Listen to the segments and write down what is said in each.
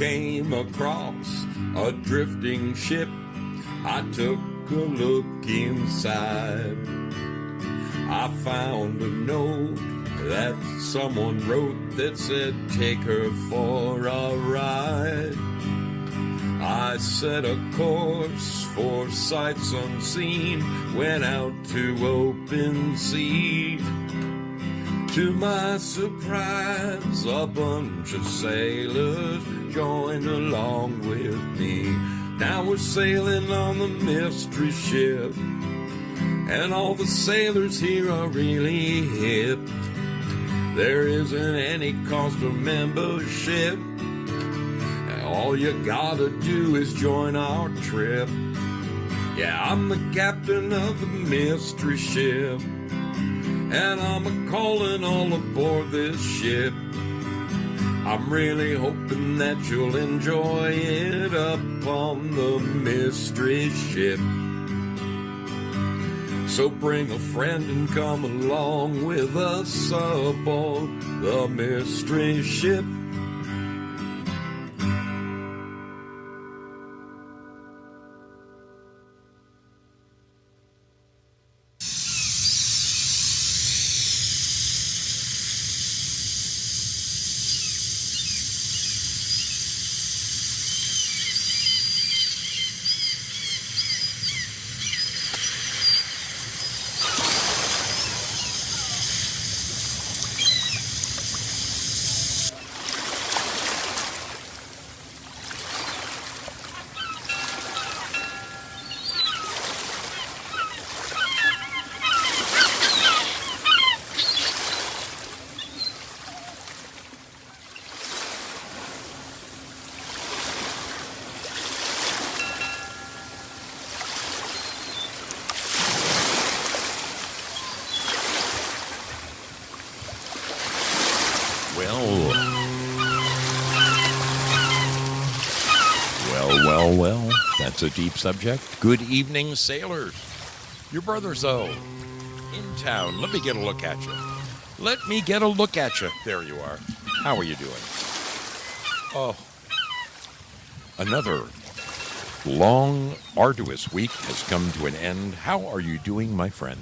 came across a drifting ship. I took a look inside. I found a note that someone wrote that said, take her for a ride. I set a course for sights unseen, went out to open sea. To my surprise, a bunch of sailors joined along with me. Now we're sailing on the mystery ship, and all the sailors here are really hip. There isn't any cost of membership. All you gotta do is join our trip. Yeah, I'm the captain of the mystery ship, and I'm a-calling all aboard this ship. I'm really hoping that you'll enjoy it up on the mystery ship. So bring a friend and come along with us aboard the mystery ship. Well, that's a deep subject. Good evening, sailors. Your brother Zoso in town. Let me get a look at you. There you are. How are you doing? Oh, another long, arduous week has come to an end. How are you doing, my friend?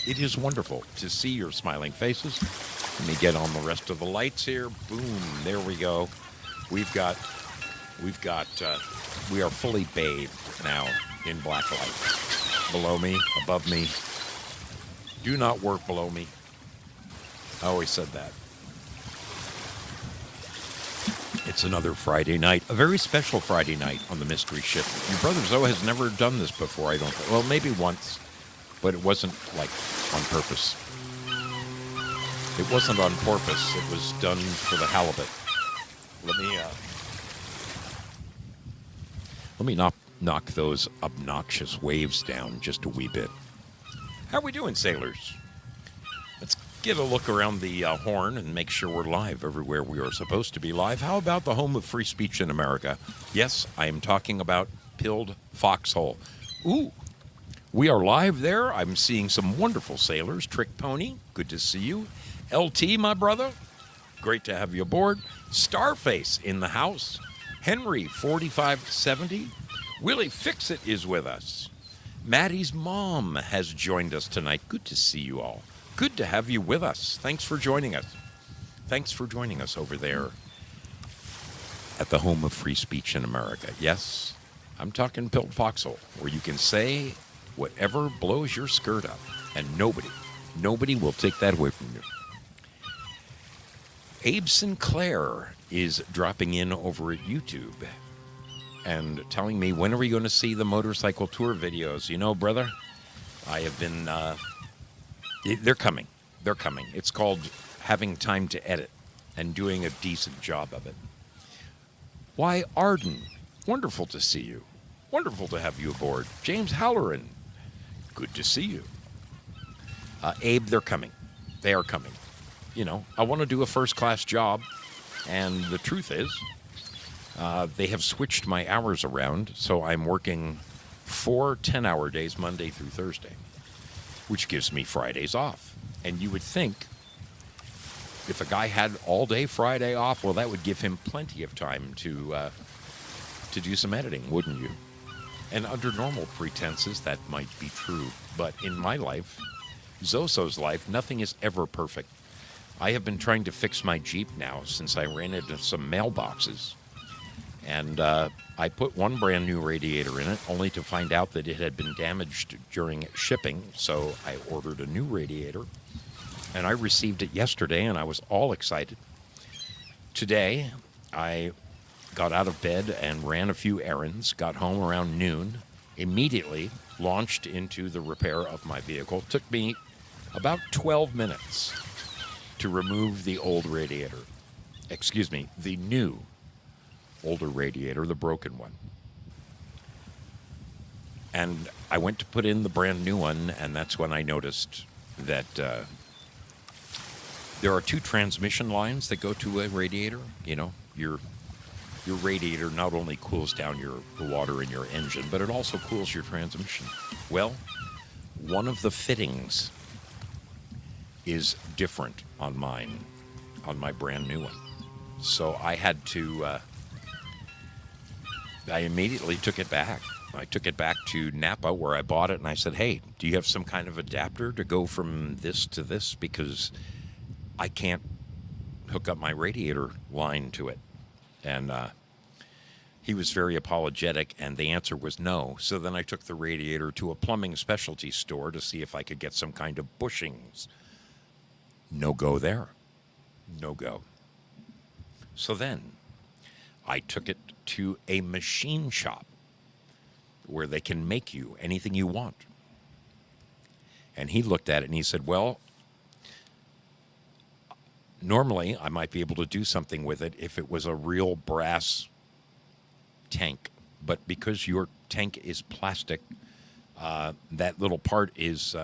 It is wonderful to see your smiling faces. Let me get on the rest of the lights here. Boom, there we go. We are fully bathed now in black light. Below me, above me. Do not work below me. I always said that. It's another Friday night, a very special Friday night on the Mystery Ship. Your brother Zoe has never done this before, I don't think. Well, maybe once, but it wasn't like on purpose. It wasn't on purpose. It was done for the halibut. Let me knock those obnoxious waves down just a wee bit. How are we doing, sailors? Let's get a look around the horn and make sure we're live everywhere we are supposed to be live. How about the home of free speech in America? Yes, I am talking about Pilled Foxhole. Ooh, we are live there. I'm seeing some wonderful sailors. Trick Pony, good to see you. LT, my brother, great to have you aboard. Starface in the house. Henry, 4570. Willie Fixit is with us. Maddie's mom has joined us tonight. Good to see you all. Good to have you with us. Thanks for joining us. Thanks for joining us over there at the home of free speech in America. Yes, I'm talking Pilled Foxhole, where you can say whatever blows your skirt up, and nobody will take that away from you. Abe Sinclair is dropping in over at YouTube and telling me, when are we going to see the motorcycle tour videos? You know, brother, I have been, they're coming. They're coming. It's called having time to edit and doing a decent job of it. Why, Arden, wonderful to see you. Wonderful to have you aboard. James Halloran, good to see you. Abe, they're coming. They are coming. You know, I want to do a first-class job, and the truth is, they have switched my hours around, so I'm working 4 10-hour days Monday through Thursday, which gives me Fridays off. And you would think If a guy had all day Friday off, well, that would give him plenty of time to do some editing, wouldn't you? And under normal pretenses, that might be true. But in my life, Zoso's life, nothing is ever perfect. I have been trying to fix my Jeep now since I ran into some mailboxes. And I put one brand new radiator in it, only to find out that it had been damaged during shipping. So I ordered a new radiator, and I received it yesterday, and I was all excited. Today, I got out of bed and ran a few errands, got home around noon, immediately launched into the repair of my vehicle. It took me about 12 minutes to remove the old radiator. Excuse me, the new older radiator, the broken one. And I went to put in the brand new one, and that's when I noticed that there are two transmission lines that go to a radiator. You know, your radiator not only cools down the water in your engine, but it also cools your transmission. Well, one of the fittings is different on mine, on my brand new one. So I had to, I immediately took it back. I took it back to Napa where I bought it, and I said, hey, do you have some kind of adapter to go from this to this? Because I can't hook up my radiator line to it. And he was very apologetic, and the answer was no. So then I took the radiator to a plumbing specialty store to see if I could get some kind of bushings. No go there. No go. So then I took it to a machine shop where they can make you anything you want. And he looked at it and he said, well, normally I might be able to do something with it if it was a real brass tank. But because your tank is plastic, that little part is,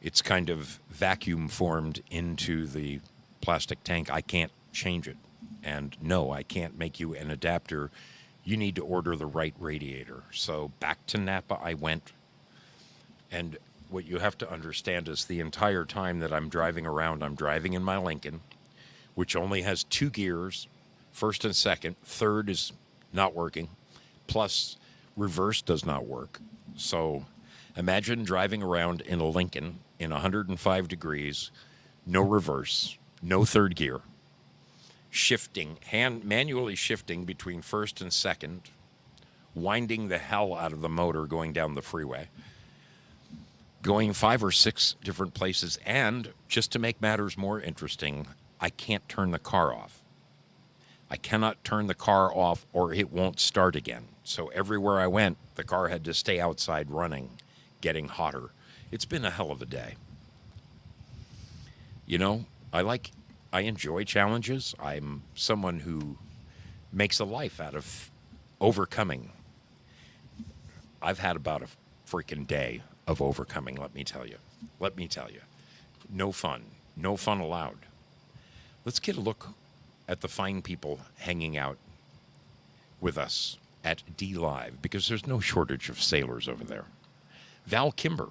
it's kind of vacuum formed into the plastic tank. I can't change it. And no, I can't make you an adapter. You need to order the right radiator. So back to Napa I went. And what you have to understand is the entire time that I'm driving around, I'm driving in my Lincoln, which only has 2 gears, first and second. Third is not working. Plus, reverse does not work. So imagine driving around in a Lincoln in 105 degrees, no reverse, no third gear, shifting, manually shifting between first and second, winding the hell out of the motor going down the freeway, going 5 or 6 different places. And just to make matters more interesting, I can't turn the car off. I cannot turn the car off or it won't start again. So everywhere I went, the car had to stay outside running, getting hotter. It's been a hell of a day. You know, I enjoy challenges. I'm someone who makes a life out of overcoming. I've had about a freaking day of overcoming, let me tell you. Let me tell you. No fun. No fun allowed. Let's get a look at the fine people hanging out with us at D Live, because there's no shortage of sailors over there. Val Kimber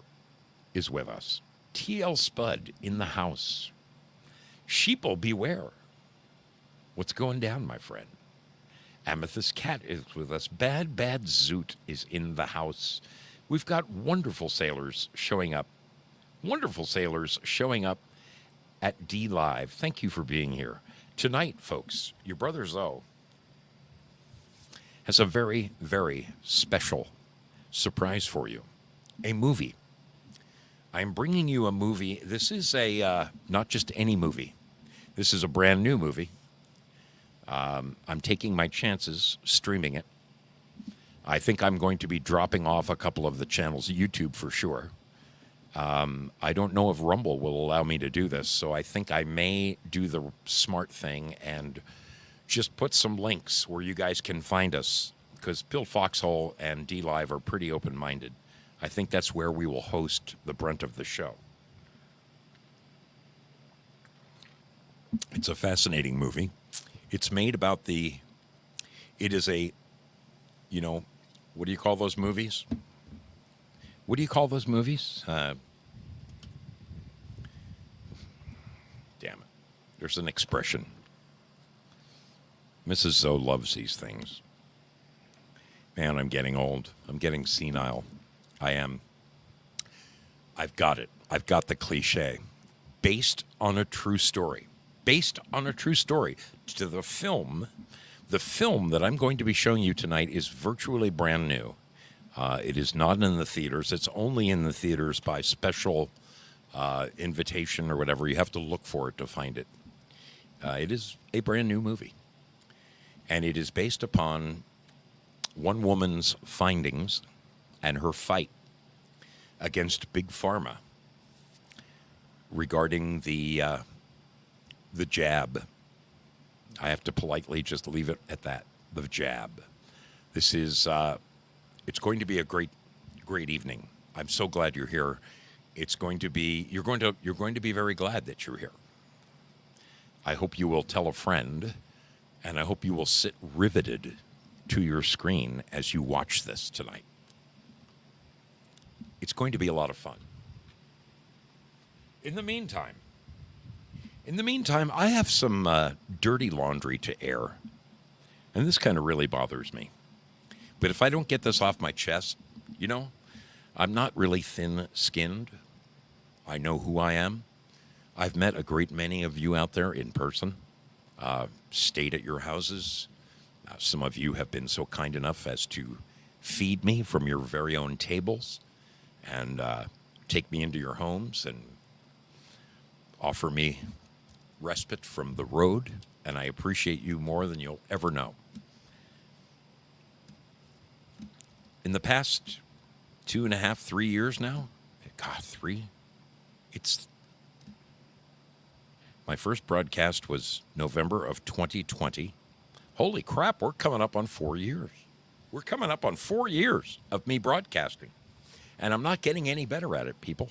is with us. TL Spud in the house. Sheeple beware. What's going down, my friend? Amethyst Cat is with us. Bad Zoot is in the house. We've got wonderful sailors showing up. Wonderful sailors showing up at D Live. Thank you for being here. Tonight, folks, your brother Zoe has a very, very special surprise for you. A movie. I'm bringing you a movie. This is not just any movie. This is a brand new movie. I'm taking my chances streaming it. I think I'm going to be dropping off a couple of the channels, YouTube for sure. I don't know if Rumble will allow me to do this, so I think I may do the smart thing and just put some links where you guys can find us, because Bill Foxhole and D Live are pretty open-minded. I think that's where we will host the brunt of the show. It's a fascinating movie. It's made about it is a, you know, what do you call those movies? What do you call those movies? Damn it. There's an expression. Mrs. Zoe loves these things. Man, I'm getting old. I'm getting senile. I am. I've got it. I've got the cliche. Based on a true story. Based on a true story. To the film that I'm going to be showing you tonight is virtually brand new. It is not in the theaters. It's only in the theaters by special invitation or whatever. You have to look for it to find it. It is a brand new movie. And it is based upon one woman's findings and her fight against Big Pharma regarding the jab. I have to politely just leave it at that. The jab. This is it's going to be a great evening. I'm so glad you're here. It's going to be you're going to be very glad that you're here. I hope you will tell a friend, and I hope you will sit riveted to your screen as you watch this tonight. It's going to be a lot of fun. In the meantime, I have some dirty laundry to air, and this kind of really bothers me. But if I don't get this off my chest, you know, I'm not really thin-skinned. I know who I am. I've met a great many of you out there in person, stayed at your houses. Some of you have been so kind enough as to feed me from your very own tables and take me into your homes and offer me respite from the road, and I appreciate you more than you'll ever know. In the past 2.5, 3 years now, God, 3, my first broadcast was November of 2020. Holy crap, we're coming up on 4 years. We're coming up on 4 years of me broadcasting, and I'm not getting any better at it, people.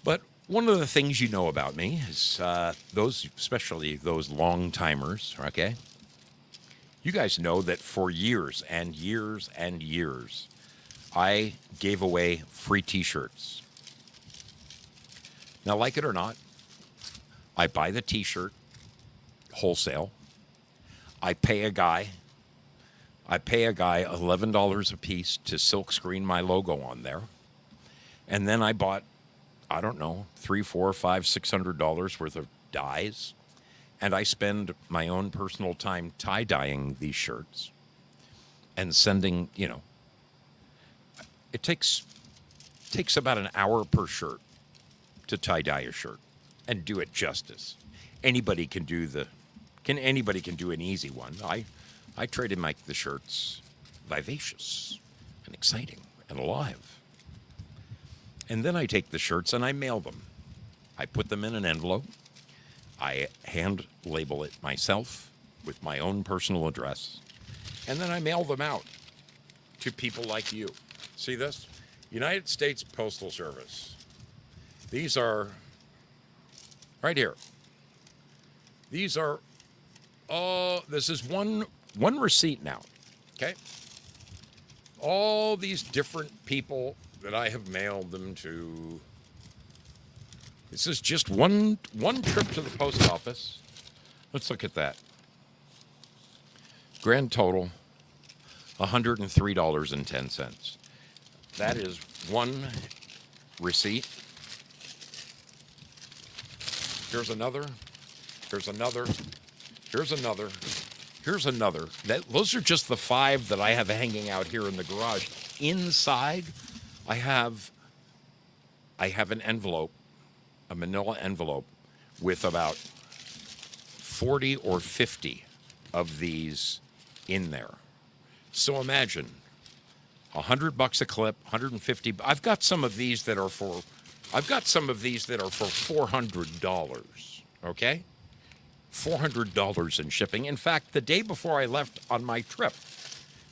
But one of the things you know about me is especially those long-timers, okay? You guys know that for years and years and years, I gave away free T-shirts. Now, like it or not, I buy the T-shirt wholesale. I pay a guy $11 a piece to silkscreen my logo on there. And then I bought, I don't know, $300, $400, $500, $600 worth of dyes. And I spend my own personal time tie-dyeing these shirts and sending, you know, it takes about an hour per shirt to tie-dye a shirt and do it justice. Anybody can do an easy one. I try to make the shirts vivacious and exciting and alive. And then I take the shirts and I mail them. I put them in an envelope. I hand label it myself with my own personal address. And then I mail them out to people like you. See this? United States Postal Service. These are right here. These are, this is one receipt now, okay? All these different people that I have mailed them to. This is just one trip to the post office. Let's look at that. Grand total, $103.10. That is one receipt. Here's another. Here's another. Here's another. Here's another. Those are just the 5 that I have hanging out here in the garage. Inside, I have an envelope, a manila envelope, with about 40 or 50 of these in there. So imagine, $100 a clip, 150. I've got some of these that are for $400. Okay, $400 in shipping. In fact, the day before I left on my trip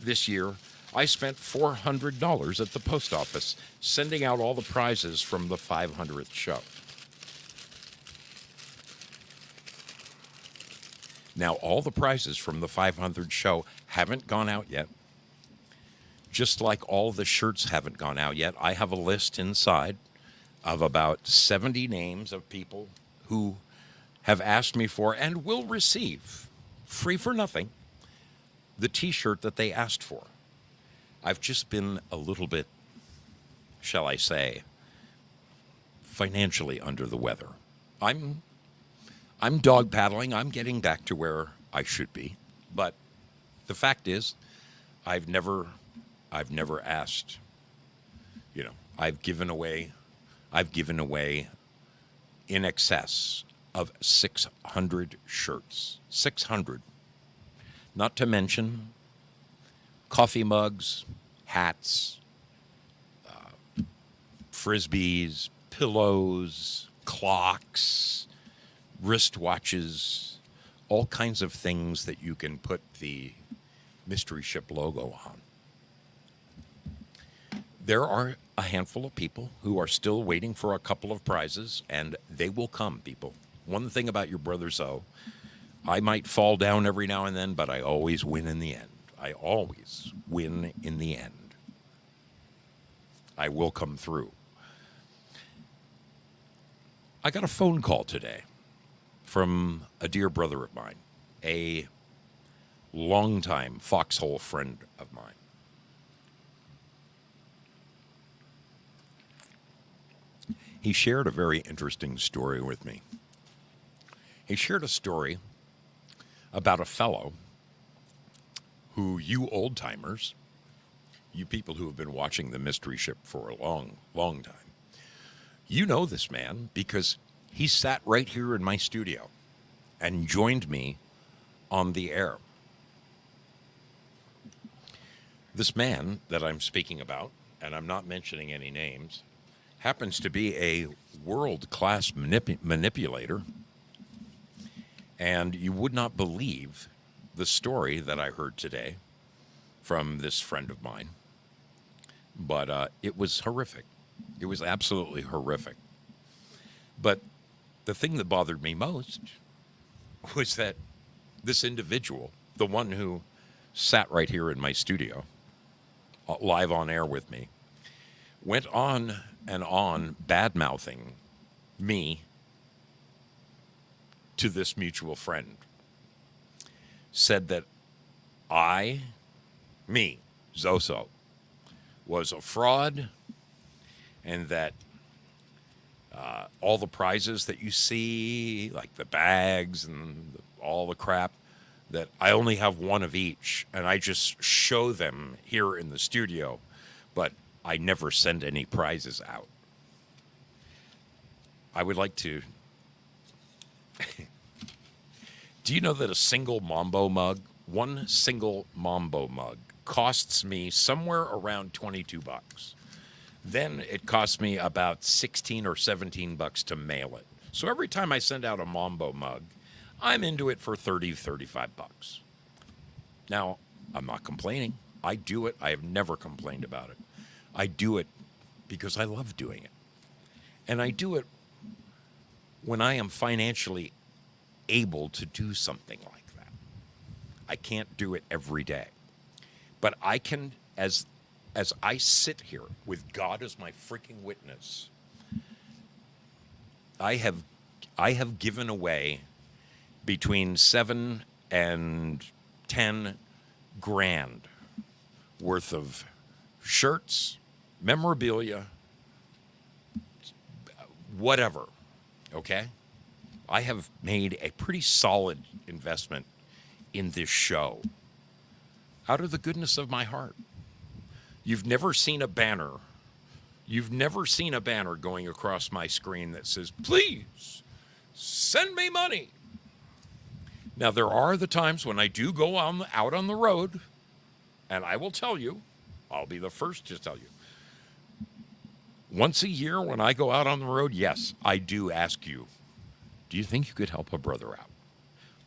this year, I spent $400 at the post office sending out all the prizes from the 500th show. Now, all the prizes from the 500th show haven't gone out yet. Just like all the shirts haven't gone out yet, I have a list inside of about 70 names of people who have asked me for and will receive, free for nothing, the t-shirt that they asked for. I've just been a little bit, shall I say, financially under the weather. I'm dog paddling. I'm getting back to where I should be. But the fact is, I've never asked. I've given away in excess of 600 shirts. 600. Not to mention coffee mugs, hats, frisbees, pillows, clocks, wristwatches, all kinds of things that you can put the mystery ship logo on. There are a handful of people who are still waiting for a couple of prizes, and they will come, people. One thing about your brother Zoe, I might fall down every now and then, but I always win in the end. I always win in the end. I will come through. I got a phone call today from a dear brother of mine, a longtime foxhole friend of mine. He shared a very interesting story with me. He shared a story about a fellow who, you old-timers, you people who have been watching the Mystery Ship for a long, long time, you know this man because he sat right here in my studio and joined me on the air. This man that I'm speaking about, and I'm not mentioning any names, happens to be a world-class manipulator, and you would not believe the story that I heard today from this friend of mine, but it was horrific. It was absolutely horrific. But the thing that bothered me most was that this individual, the one who sat right here in my studio, live on air with me, went on and on bad-mouthing me to this mutual friend. Said that me, Zoso, was a fraud, and that all the prizes that you see, like the bags and all the crap, that I only have one of each, and I just show them here in the studio, but I never send any prizes out. I would like to... Do you know that a single Mambo mug, one single Mambo mug, costs me somewhere around $22? Then it costs me about $16 or $17 to mail it. So every time I send out a Mambo mug, I'm into it for $30, $35. Now, I'm not complaining. I do it. I have never complained about it. I do it because I love doing it. And I do it when I am financially able to do something like that. I can't do it every day. But I can, as I sit here with God as my freaking witness, I have given away between $7 and $10 grand worth of shirts, memorabilia, whatever, okay? I have made a pretty solid investment in this show out of the goodness of my heart. You've never seen a banner. You've never seen a banner going across my screen that says, please send me money. Now, there are the times when I do go out on the road, and I will tell you, I'll be the first to tell you. Once a year when I go out on the road, yes, I do ask you, do you think you could help a brother out?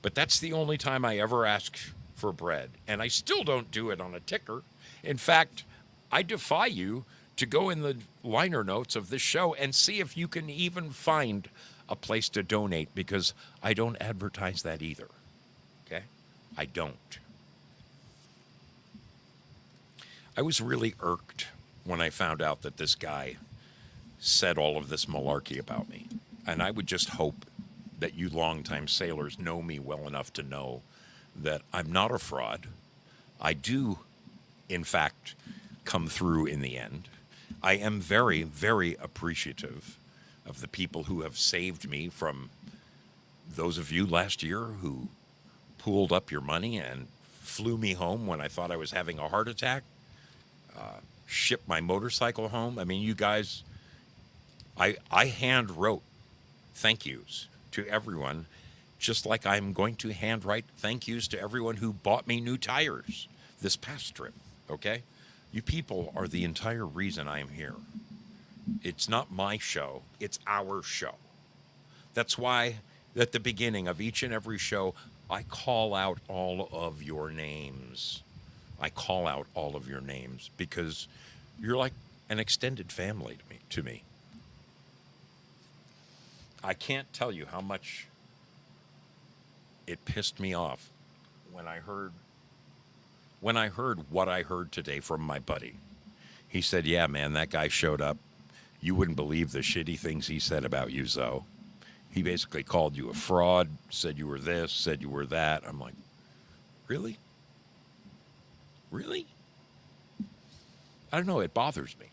But that's the only time I ever ask for bread. And I still don't do it on a ticker. In fact, I defy you to go in the liner notes of this show and see if you can even find a place to donate, because I don't advertise that either. Okay? I don't. I was really irked when I found out that this guy said all of this malarkey about me. And I would just hope that you longtime sailors know me well enough to know that I'm not a fraud. I do, in fact, come through in the end. I am very, very appreciative of the people who have saved me from those of you last year who pooled up your money and flew me home when I thought I was having a heart attack, shipped my motorcycle home. I mean, you guys, I hand wrote thank yous to everyone, just like I'm going to hand write thank yous to everyone who bought me new tires this past trip, okay? You people are the entire reason I am here. It's not my show, it's our show. That's why at the beginning of each and every show, I call out all of your names. I call out all of your names because you're like an extended family to me. I can't tell you how much it pissed me off when I heard what I heard today from my buddy. He said, "Yeah, man, that guy showed up. You wouldn't believe the shitty things he said about you, Zoe. He basically called you a fraud, said you were this, said you were that." I'm like, really? Really? I don't know. It bothers me.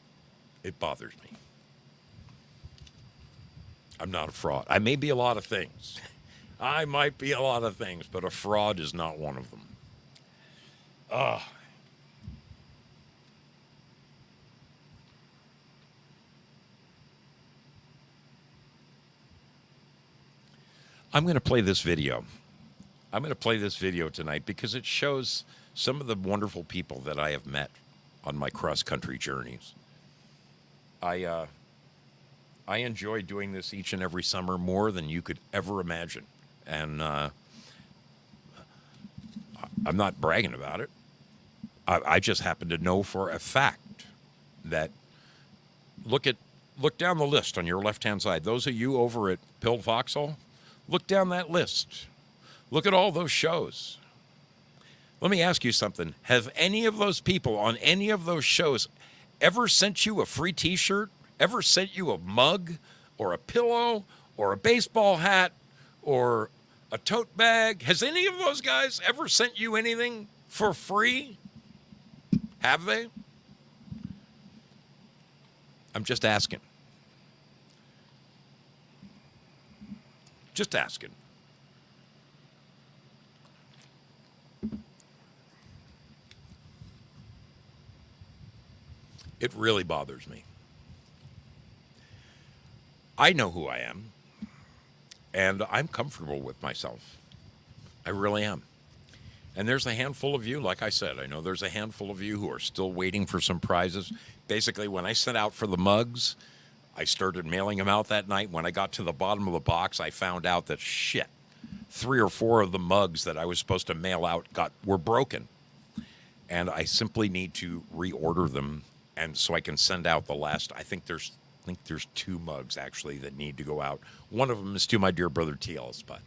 It bothers me. I'm not a fraud. I may be a lot of things. I might be a lot of things, but a fraud is not one of them. I'm going to play this video. I'm going to play this video tonight because it shows some of the wonderful people that I have met on my cross-country journeys. I enjoy doing this each and every summer more than you could ever imagine. And I'm not bragging about it. I just happen to know for a fact that look down the list on your left-hand side. Those of you over at Pilled Foxhole, look down that list. Look at all those shows. Let me ask you something. Have any of those people on any of those shows ever sent you a free T-shirt? Ever sent you a mug or a pillow or a baseball hat or a tote bag? Has any of those guys ever sent you anything for free? Have they? I'm just asking. Just asking. It really bothers me. I know who I am, and I'm comfortable with myself. I really am. And there's a handful of you, like I said, I know there's a handful of you who are still waiting for some prizes. Basically, when I sent out for the mugs, I started mailing them out that night. When I got to the bottom of the box, I found out that, shit, 3 or 4 of the mugs that I was supposed to mail out were broken. And I simply need to reorder them, and so I can send out the last. I think there's 2 mugs, actually, that need to go out. One of them is to my dear brother TL's, but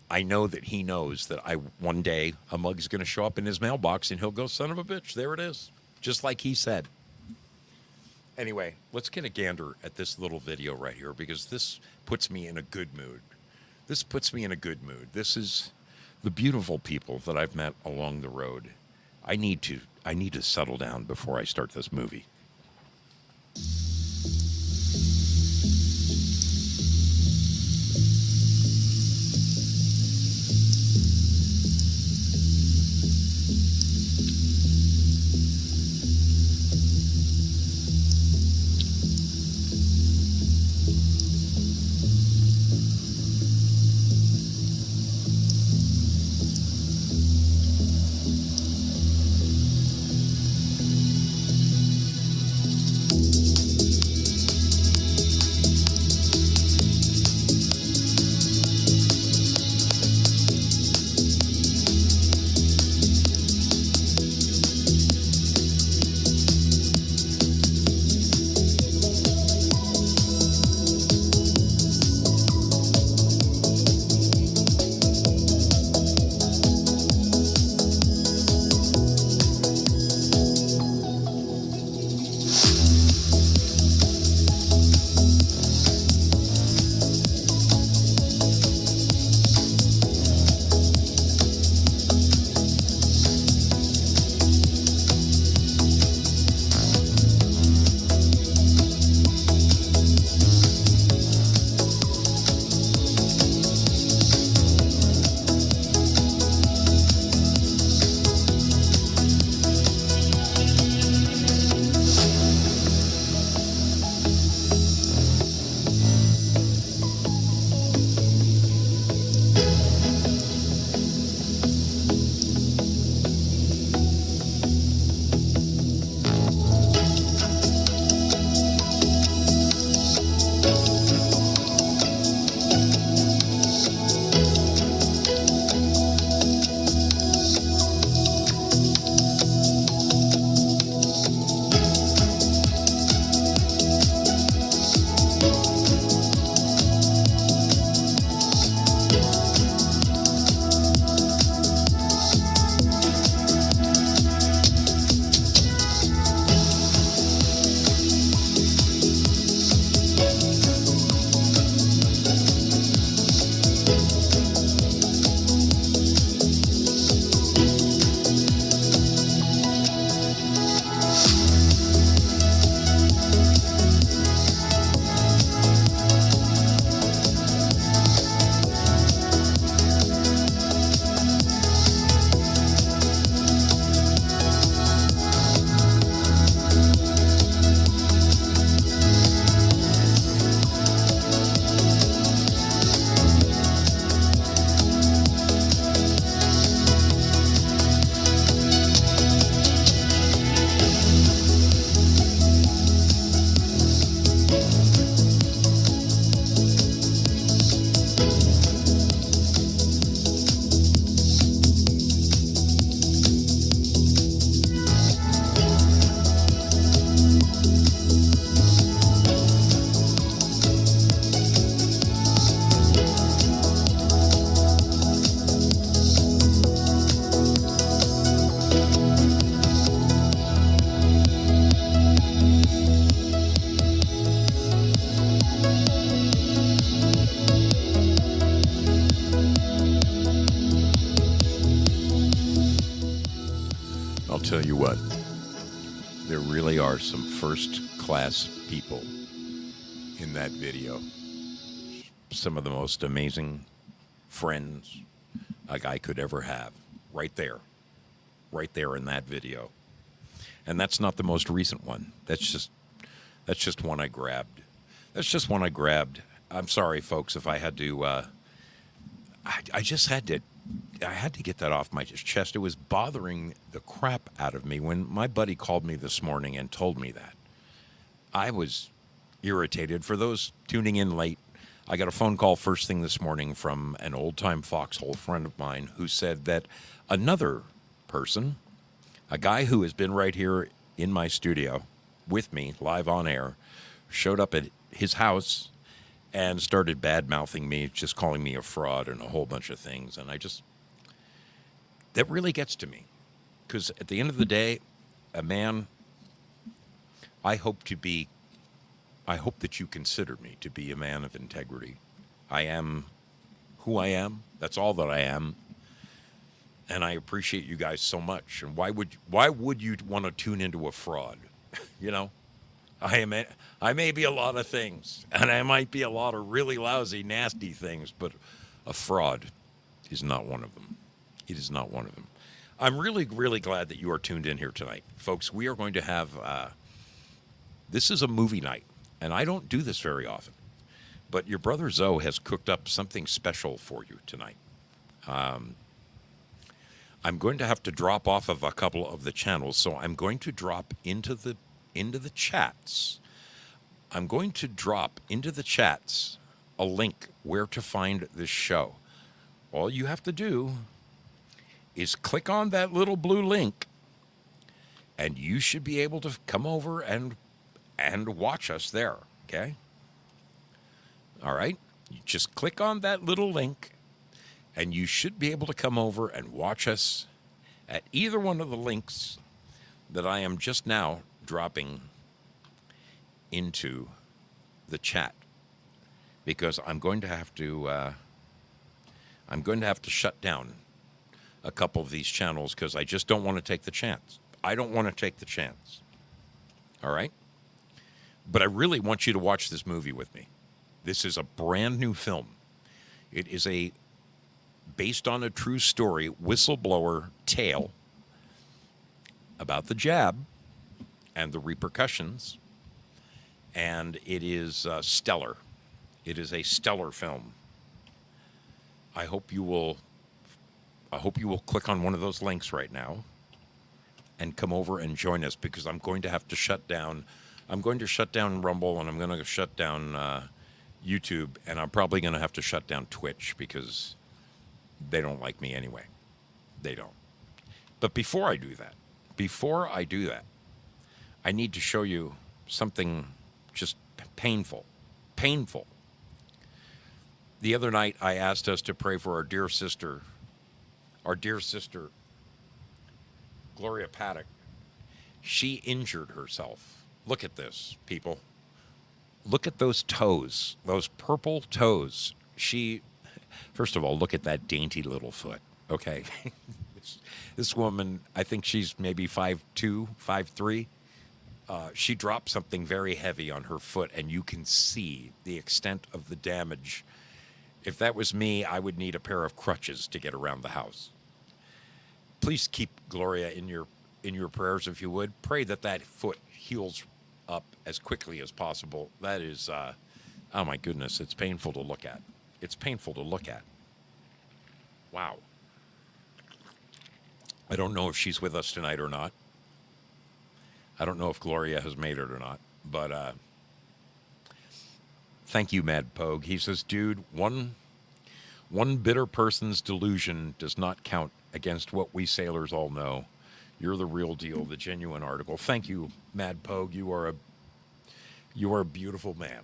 I know that he knows that one day a mug is going to show up in his mailbox, and he'll go, son of a bitch, there it is, just like he said. Anyway, let's get a gander at this little video right here, because this puts me in a good mood. This puts me in a good mood. This is the beautiful people that I've met along the road. I need to settle down before I start this movie. I'll tell you what, there really are some first-class people in that video. Some of the most amazing friends a guy could ever have. Right there in that video. And that's not the most recent one. That's just one I grabbed. That's just one I grabbed. I'm sorry, folks, if I had to. I just had to. I had to get that off my chest. It was bothering the crap out of me when my buddy called me this morning and told me that. I was irritated. For those tuning in late, I got a phone call first thing this morning from an old-time foxhole friend of mine who said that another person, a guy who has been right here in my studio with me, live on air, showed up at his house and started bad-mouthing me, just calling me a fraud and a whole bunch of things. And that really gets to me. Because at the end of the day, a man, I hope that you consider me to be a man of integrity. I am who I am. That's all that I am. And I appreciate you guys so much. And why would you want to tune into a fraud? You know, I may be a lot of things, and I might be a lot of really lousy, nasty things, but a fraud is not one of them. It is not one of them. I'm really, really glad that you are tuned in here tonight. Folks, we are going to have, this is a movie night, and I don't do this very often, but your brother Zoe has cooked up something special for you tonight. I'm going to have to drop off of a couple of the channels, so I'm going to drop into the chats. I'm going to drop into the chats a link where to find this show. All you have to do is click on that little blue link, and you should be able to come over and watch us there, okay? All right? You just click on that little link, and you should be able to come over and watch us at either one of the links that I am just now dropping into the chat, because I'm going to have to shut down a couple of these channels because I just don't want to take the chance. I don't want to take the chance. All right? But I really want you to watch this movie with me. This is a brand new film. It is based on a true story whistleblower tale about the jab and the repercussions. And it is stellar. It is a stellar film. I hope you will click on one of those links right now and come over and join us, because I'm going to have to shut down. I'm going to shut down Rumble, and I'm going to shut down YouTube, and I'm probably going to have to shut down Twitch because they don't like me anyway. They don't. But before I do that, I need to show you something just painful. Painful. The other night, I asked us to pray for our dear sister, Gloria Paddock. She injured herself. Look at this, people. Look at those toes, those purple toes. First of all, look at that dainty little foot, okay? This woman, I think she's maybe 5'2", 5'3". She dropped something very heavy on her foot, and you can see the extent of the damage. If that was me, I would need a pair of crutches to get around the house. Please keep Gloria in your prayers, if you would. Pray that foot heals up as quickly as possible. That is, oh my goodness, it's painful to look at. It's painful to look at. Wow. I don't know if she's with us tonight or not. I don't know if Gloria has made it or not, but thank you, Mad Pogue. He says, dude, one bitter person's delusion does not count against what we sailors all know. You're the real deal, the genuine article. Thank you, Mad Pogue. You are a beautiful man.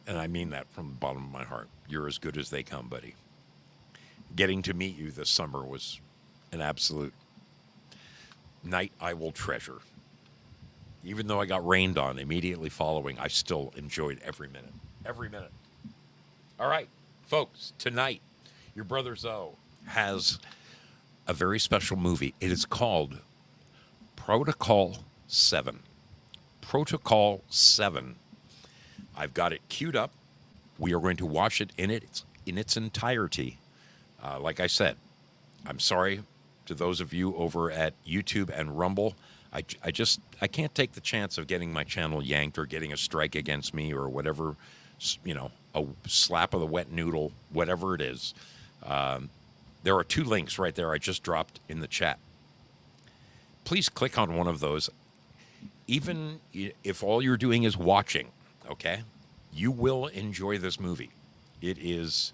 And I mean that from the bottom of my heart. You're as good as they come, buddy. Getting to meet you this summer was an absolute night I will treasure. Even though I got rained on immediately following, I still enjoyed every minute. Every minute. All right, folks, tonight, your brother Zoe has a very special movie. It is called Protocol 7. Protocol 7. I've got it queued up. We are going to watch it in its entirety. Like I said, I'm sorry to those of you over at YouTube and Rumble. I can't take the chance of getting my channel yanked or getting a strike against me or whatever, a slap of the wet noodle, whatever it is. There are 2 links right there I just dropped in the chat. Please click on one of those. Even if all you're doing is watching, okay, you will enjoy this movie. It is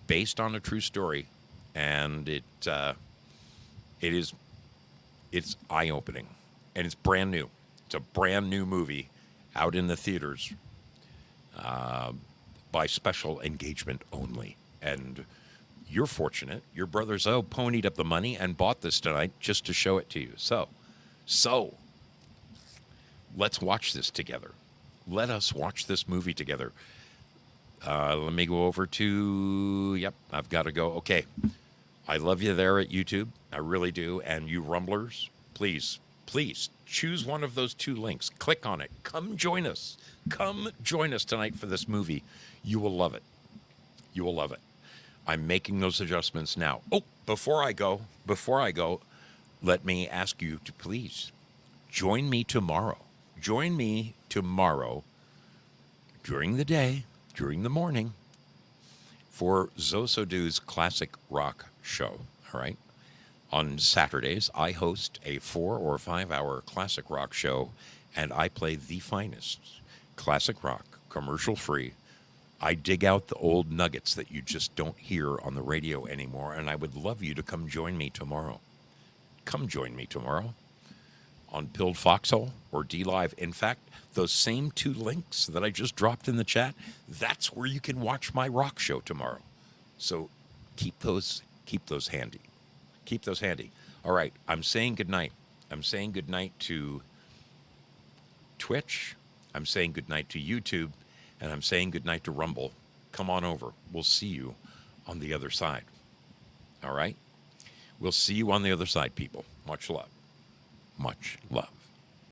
based on a true story, and it's eye-opening, and it's brand new. It's a brand new movie out in the theaters by special engagement only. And you're fortunate. Your brother Zoe ponied up the money and bought this tonight just to show it to you. So let's watch this together. Let us watch this movie together. Let me go over to, yep, I've got to go. Okay. I love you there at YouTube. I really do. And you Rumblers, please choose one of those 2 links. Click on it. Come join us. Come join us tonight for this movie. You will love it. You will love it. I'm making those adjustments now. Oh, before I go, let me ask you to please join me tomorrow. Join me tomorrow during the day, during the morning, for Zoso Do's Classic Rock Show. All right. On Saturdays, I host a 4 or 5 hour classic rock show, and I play the finest classic rock, commercial free. I dig out the old nuggets that you just don't hear on the radio anymore, and I would love you to come join me tomorrow. Come join me tomorrow on Pilled Foxhole or D-Live. In fact, those same 2 links that I just dropped in the chat, that's where you can watch my rock show tomorrow. So keep those handy. Keep those handy. All right, I'm saying goodnight. I'm saying goodnight to Twitch. I'm saying goodnight to YouTube. And I'm saying goodnight to Rumble. Come on over. We'll see you on the other side. All right? We'll see you on the other side, people. Much love. Much love.